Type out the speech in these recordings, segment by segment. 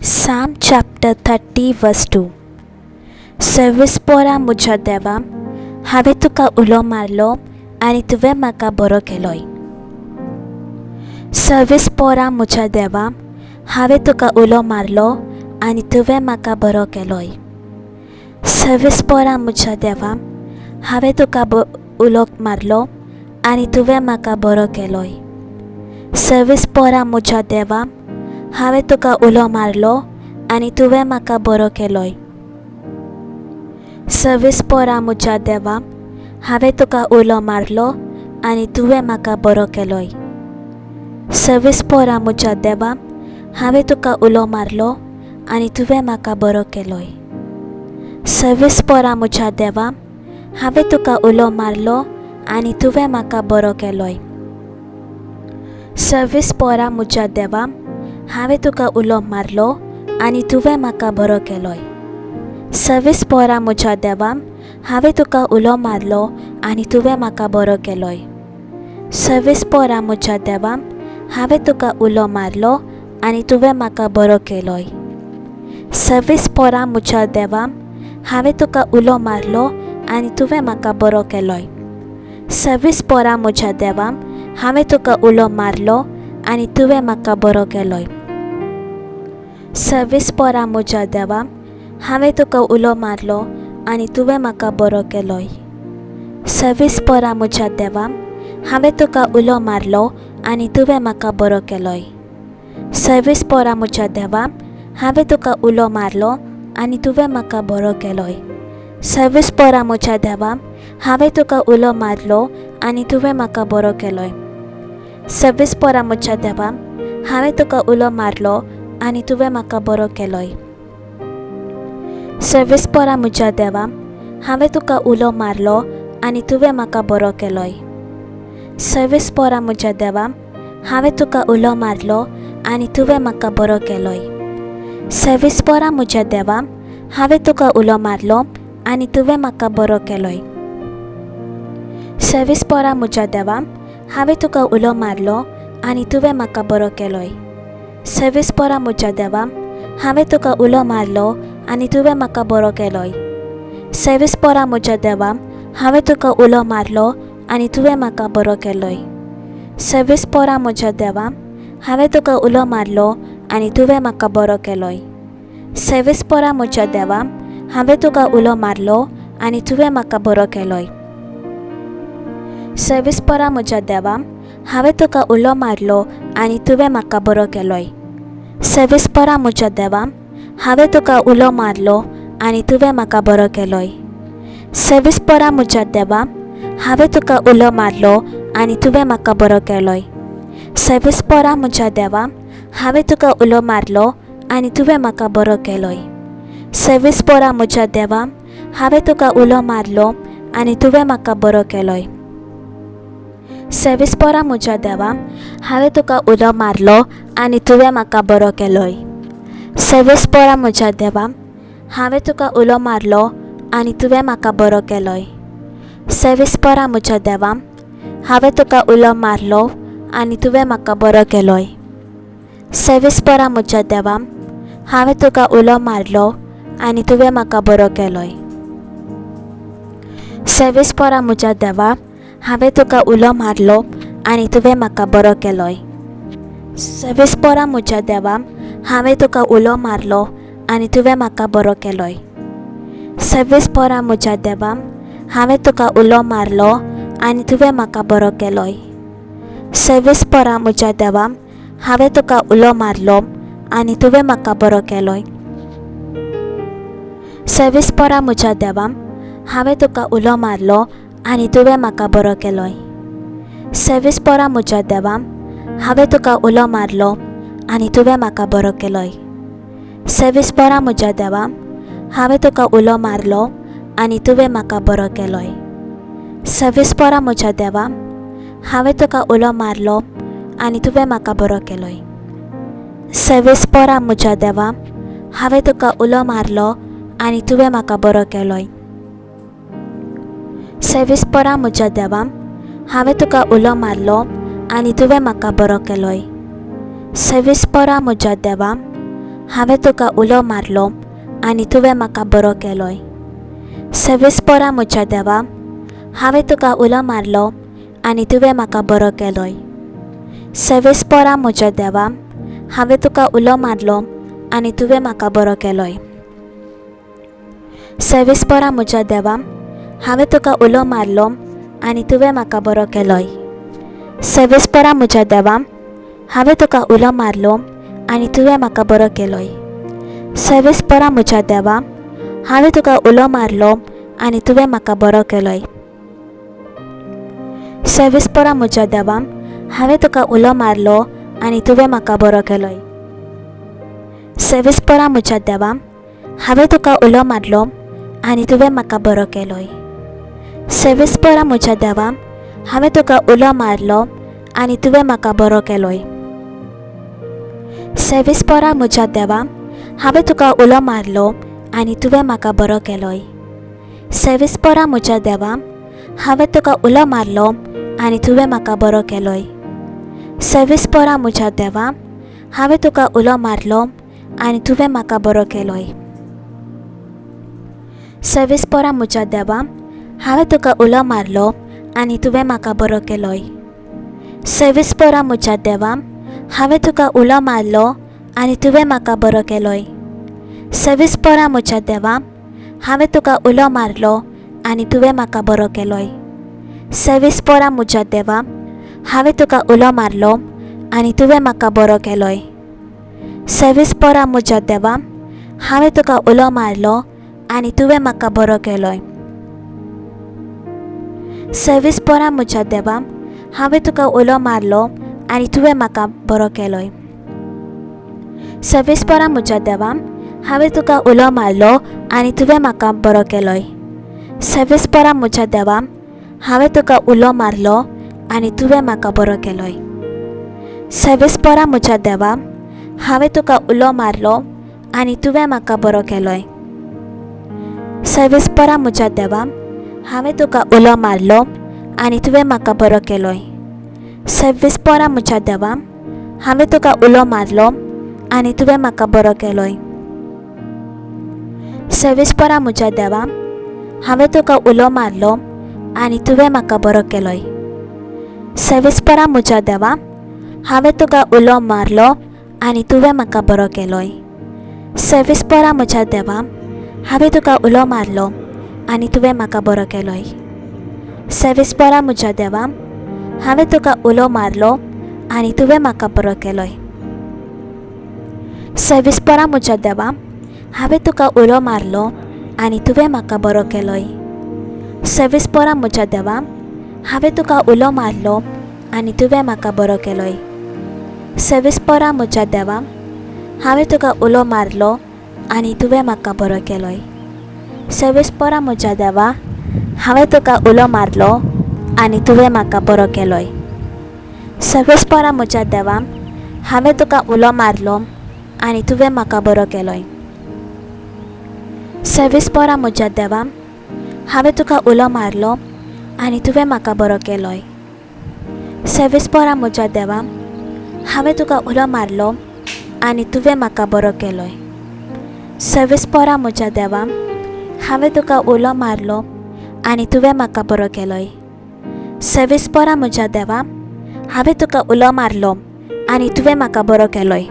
Psalm chapter 30 verse 2. Service पोरा म्हज्या देवा, हांवें तुका उलो मारलो आनी तुवें म्हाका बरो केलोय. सर्विस पोरा म्हज्या देवा, हांवें तुका उलो मारलो आनी तुवें म्हाका बरो केलोय. सर्विस पोरा म्हज्या देवा, हांवें तुका उलो मारलो आनी तुवें म्हाका बरो केलोय. सर्विस पोरा म्हज्या देवा, हांवें तुका उलो मारलो आनी तुवें म्हाका बरो केलोय. सर्विस पोरा म्हज्या देवा, हांवें तुका उलो मारलो आनी तुवें म्हाका बरो केलोय. सर्विस पोरा म्हज्या देवा, हांवें तुका उलो मारलो आनी तुवें म्हाका बरो केलोय. सर्विस पोरा म्हज्या देवा, हांवें तुका उलो मारलो आनी तुवें म्हाका बरो केलोय. सर्विस पोरा म्हज्या देवा, हांवें तुका उलो मारलो आनी तुवें म्हाका बरो केलोय. सर्विस पोरा म्हज्या देवा, हांवें तुका उलो मारलो आनी तुवें म्हाका बरो केलोय. सर्विस पोरा म्हज्या देवा, हांवें तुका उलो मारलो आनी तुवें म्हाका बरो केलोय. सर्विस पोरा म्हज्या देवा, हांवें तुका उलो मारलो आनी तुवें म्हाका बरो केलोय. सर्विस पोरा म्हज्या देवा, हांवें तुका उलो मारलो आनी तुवें म्हाका बरो केलोय. सर्विस पोरा म्हज्या देवा, हांवें तुका उलो मारलो आनी तुवें म्हाका बरो केलोय. सर्विस पोरा म्हज्या देवा, हांवें तुका उलो मारलो आनी तुवें म्हाका बरो केलोय. सर्विस पोरा म्हज्या देवा, हांवें तुका उलो मारलो आनी तुवें म्हाका बरो केलोय. सर्विस पोरा म्हज्या देवा, हांवें तुका उलो मारलो आनी तुवें म्हाका बरो केलोय. सर्विस पोरा म्हज्या देवा, हांवें तुका उलो मारलो आनी तुवें म्हाका बरो केलोय. सर्विस पोरा म्हज्या देवा, हांवें तुका उलो मारलो आनी तुवें म्हाका बरो केलोय. सर्विस पोरा म्हज्या देवा, हांवें तुका उलो मारलो आनी तुवें म्हाका बरो केलोय. सर्विस पोरा म्हज्या देवा, हांवें तुका उलो मारलो आनी तुवें म्हाका बरो केलोय. सर्विस पोरा म्हज्या देवा, हांवें तुका उलो मारलो आनी तुवें म्हाका बरो केलोय. सर्विस पोरा म्हज्या देवा, हांवें तुका उलो मारलो आनी तुवें म्हाका बरो केलोय. सर्विस पोरा म्हज्या देवा, हांवें तुका उलो मारलो आनी तुवें म्हाका बरो केलोय. सर्विस पोरा म्हज्या देवा, हांवें तुका उलो मारलो आनी तुवें म्हाका बरो केलोय. सर्विस पोरा म्हज्या देवा, हांवें तुका उलो मारलो आनी तुवें म्हाका बरो केलोय. सर्विस पोरा म्हज्या देवा, हांवें तुका उलो मारलो आनी तुवें म्हाका बरो केलोय. सर्विस पोरा म्हज्या देवा, हांवें तुका उलो मारलो आनी तुवें म्हाका बरो केलोय. सर्विस पोरा म्हज्या देवा, हांवें तुका उलो मारलो आनी तुवें म्हाका बरो केलोय. सर्विस पोरा म्हज्या देवा, हांवें तुका उलो मारलो आनी तुवें म्हाका बरो केलोय. सर्विस पोरा म्हज्या देवा, हांवें तुका उलो मारलो आनी तुवें म्हाका बरो केलोय. सर्विस पोरा म्हज्या देवा, हांवें तुका उलो मारलो आनी तुवें म्हाका बरो केलोय. सर्विस पोरा म्हज्या देवा, हांवें तुका उलो मारलो आनी तुवें म्हाका बरो केलोय. सर्विस पोरा म्हज्या देवा, हांवें तुका उलो मारलो आनी तुवें म्हाका बरो केलोय. सर्विस पोरा म्हज्या देवा, हांवें तुका उलो मारलो आनी तुवें म्हाका बरो केलोय. सर्विस पोरा म्हज्या देवा, हांवें तुका उलो मारलो आनी तुवें म्हाका बरो केलोय. सर्विस पोरा म्हज्या देवा, हांवें तुका उलो मारलो आनी तुवें म्हाका बरो केलोय. सर्विस पोरा म्हज्या देवा, हांवें तुका उलो मारलो आनी तुवें म्हाका बरो केलोय. सर्विस पोरा म्हज्या देवा, हांवें तुका उलो मारलो आनी तुवें म्हाका बरो केलोय. सर्विस पोरा म्हज्या देवा, हांवें तुका उलो मारलो आनी तुवें म्हाका बरो केलोय. सर्विस पोरा म्हज्या देवा, हांवें तुका उलो मारलो आनी तुवें म्हाका बरो केलोय. सर्विस पोरा म्हज्या देवा, हांवें तुका उलो मारलो आनी तुवें म्हाका बरो केलोय. सर्विस पोरा म्हज्या देवा, हांवें तुका उलो मारलो आनी तुवें म्हाका बरो केलोय. सर्विस पोरा म्हज्या देवा, हांवें तुका उलो मारलो आनी तुवें म्हाका बरो केलोय. सर्विस पोरा म्हज्या देवा, हांवें तुका उलो मारलो आनी तुवें म्हाका बरो केलोय. सर्विस पोरा म्हज्या देवा, हांवें तुका उलो मारलो आनी तुवें म्हाका बरो केलोय. सर्वेस्परा म्हज्या देवा, हांवें तुका उलो मारलो आनी तुवें म्हाका बरो केलोय. सर्वेस्परा म्हज्या देवा, हांवें तुका उलो मारलो आनी तुवें म्हाका बरो केलोय. सर्वेस्परा म्हज्या देवा, हांवें तुका उलो मारलो आनी तुवें म्हाका बरो केलोय. सर्वेस्परा म्हज्या देवा, हांवें तुका उलो मारलो आनी तुवें म्हाका बरो केलोय. सर्वेस्परा म्हज्या देवा, हांवें तुका उलो मारलो आनी तुवें म्हाका बरो केलोय. सर्वेस्परा म्हज्या देवा, हांवें तुका उलो मारलो आनी तुवें म्हाका बरो केलोय. सर्वेस्परा म्हज्या देवा, हांवें तुका उलो मारलो आनी तुवें म्हाका बरो केलोय. सर्वेस्परा म्हज्या देवा, हांवें तुका उलो मारलो आनी तुवें म्हाका बरो केलोय. सर्वेस्परा म्हज्या देवा, हांवें तुका उलो मारलो आनी तुवें म्हाका बरो केलोय. सर्वेस्परा म्हज्या देवा, हांवें तुका उलो मारलो आनी तुवें म्हाका बरो केलोय. सर्वेस्परा म्हज्या देवा, हांवें तुका उलो मारलो आनी तुवें म्हाका बरो केलोय. सर्वेस्परा म्हज्या देवा, हांवें तुका उलो मारलो आनी तुवें म्हाका बरो केलोय. सर्वेस्परा म्हज्या देवा, हांवें तुका उलो मारलो आनी तुवें म्हाका बरो केलोय. सर्वेस्परा म्हज्या देवा, हांवें तुका उलो मारलो आनी तुवें म्हाका बरो केलोय. सर्वेस्परा म्हज्या देवा, हांवें तुका उलो मारलो आनी तुवें म्हाका बरो केलोय. सर्वेस्परा म्हज्या देवा, हांवें तुका उलो मारलो आनी तुवें म्हाका बरो केलोय. सर्वेस्परा म्हज्या देवा, हांवें तुका उलो मारलो आनी तुवें म्हाका बरो केलोय. सर्वेस्परा म्हज्या देवा, हांवें तुका उलो मारलो आनी तुवें म्हाका बरो केलोय. सर्वेस्परा म्हज्या देवा, हांवें तुका उलो मारलो आनी तुवें म्हाका बरो केलोय. सर्वेस्परा म्हज्या देवा, हांवें तुका उलो मारलो आनी तुवें म्हाका बरो केलोय. सर्वेस्परा म्हज्या देवा, हांवें तुका उलो मारलो आनी तुवें म्हाका बरो केलोय. सर्वेस्परा म्हज्या देवा, हांवें तुका उलो मारलो आनी तुवें म्हाका बरो केलोय. सर्वेस्परा म्हज्या देवा, हांवें तुका उलो मारलो आनी तुवें म्हाका बरो केलोय. सर्वेस्परा म्हज्या देवा, हांवें तुका उलो मारलो आनी तुवें म्हाका बरो केलोय. सर्वेस्परा म्हज्या देवा, हांवें तुका उलो मारलो आनी तुवें म्हाका बरो केलोय. सर्वेस्परा म्हज्या देवा, हांवें तुका उलो मारलो आनी तुवें म्हाका बरो केलोय. सर्वेस्परा म्हज्या देवा, हांवें तुका उलो मारलो आनी तुवें म्हाका बरो केलोय. सर्वेस्परा म्हज्या देवा, हांवें तुका उलो मारलो आनी तुवें म्हाका बरो केलोय. सर्वेस्परा म्हज्या देवा, हांवें तुका उलो मारलो आनी तुवें म्हाका बरो केलोय. सर्वेस्परा म्हज्या देवा, हांवें तुका उलो मारलो आनी तुवें म्हाका बरो केलोय. सर्वेस्परा म्हज्या देवा, हांवें तुका उलो मारलो आनी तुवें म्हाका बरो केलोय. सर्वेस्परा म्हज्या देवा, हांवें तुका उलो मारलो आनी तुवें म्हाका बरो केलोय. सर्वेस्परा म्हज्या देवा, हांवें तुका उलो मारलो आनी तुवें म्हाका बरो केलोय. सर्वेस्परा म्हज्या देवा, हांवें तुका उलो मारलो आनी तुवें म्हाका बरो केलोय. सर्वेस्परा म्हज्या देवा, हांवें तुका उलो मारलो आनी तुवें म्हाका बरो केलोय.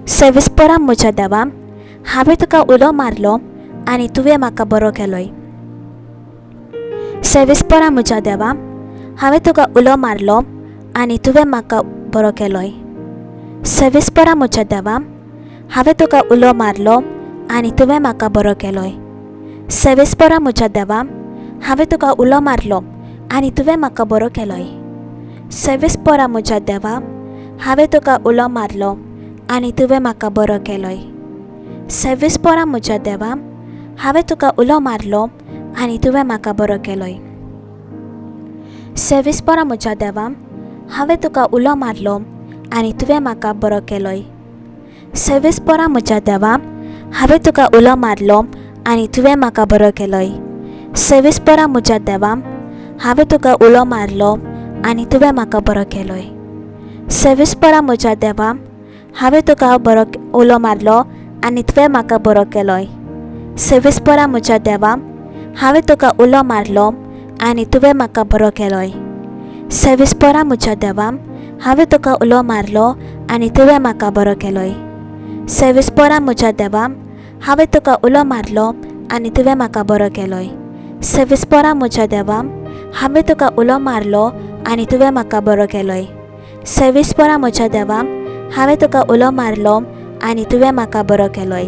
सर्वेस्परा म्हज्या देवा, हांवें तुका उलो मारलो आनी तुवें म्हाका बरो केलोय. सर्वेस्परा म्हज्या देवा, हांवें तुका उलो मारलो आनी तुवें म्हाका बरो केलोय. सर्वेस्परा म्हज्या देवा, हांवें तुका उलो मारलो आनी तुवें म्हाका बरो केलोय. सर्वेस्परा म्हज्या देवा, हांवें तुका उलो मारलो आनी तुवें म्हाका बरो केलोय. सर्वेस्परा म्हज्या देवा, हांवें तुका उलो मारलो आनी तुवें म्हाका बरो केलोय. सर्वेस्परा म्हज्या देवा, हांवें तुका उलो मारलो आनी तुवें म्हाका बरो केलोय. सर्वेस्परा म्हज्या देवा, हांवें तुका उलो मारलो आनी तुवें म्हाका बरो केलोय. सर्वेस्परा म्हज्या देवा, हांवें तुका उलो मारलो आनी तुवें म्हाका बरो केलोय. सर्वेस्परा म्हज्या देवा, हांवें तुका उलो मारलो आनी तुवें म्हाका बरो केलोय. सर्वेस्परा म्हज्या देवा, हांवें तुका उलो मारलो आनी तुवें म्हाका बरो केलोय. सेविस्परा म्हज्या देवा, हांवें तुका उलो मारलो आनी तुवें म्हाका बरो केलोय. सेविस्परा म्हज्या देवा, हांवें तुका उलो मारलो आनी तुवें म्हाका बरो केलोय. सेविस्परा म्हज्या देवा, हांवें तुका उलो मारलो आनी तुवें म्हाका बरो केलोय. सेविस्परा म्हज्या देवा, हांवें तुका उलो मारलो आनी तुवें म्हाका बरो केलोय. सेविस्परा म्हज्या देवा, हांवें तुका उलो मारलो आनी तुवें म्हाका बरो केलोय.